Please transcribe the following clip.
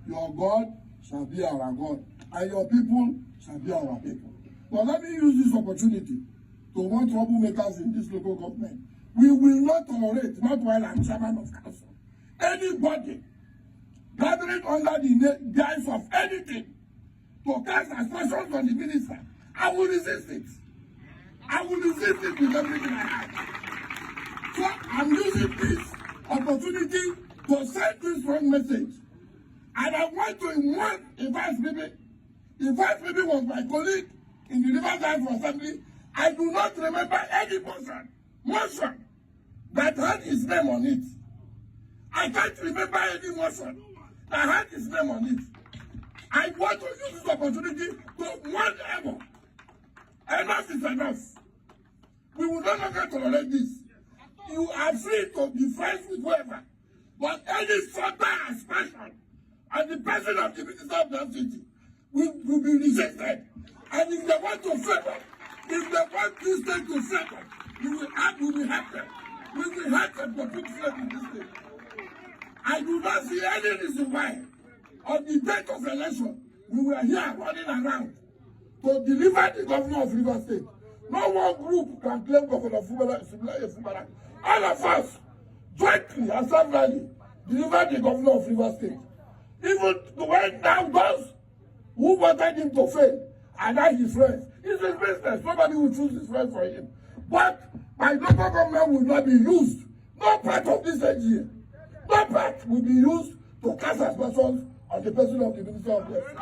Your God shall be our God, and your people shall be our people. But let me use this opportunity to warn troublemakers in this local government. We will not tolerate, not while I'm chairman of council, anybody gathering under the guise of anything to cast aspersions on the minister. I will resist it. I will resist it with everything I have. So I'm using this opportunity to send this wrong message. And I want to warn the Vice Baby. The Vice Baby was my colleague in the Riverside Assembly. I do not remember any motion that had his name on it. I can't remember any motion that had his name on it. I want to use this opportunity to warn Emo. Enough is enough. We will no longer tolerate this. You are free to be friends with whoever, but any further aspersion on the person of the Minister of the City will be rejected. And if they want to favor, if they want this state to favor, we will help them. We will help them to put faith in this state. I do not see any reason why, on the date of election, we were here running around to deliver the governor of Rivers State. No one group can claim Governor Fubara. All of us, jointly and severally, delivered the governor of Rivers State. Even when now those who wanted him to fail are now his friends. It's his business. Nobody will choose his friends for him. But my local government will not be used. No part of this AGA, no part will be used to cast aspersions on the person of the Minister of Health.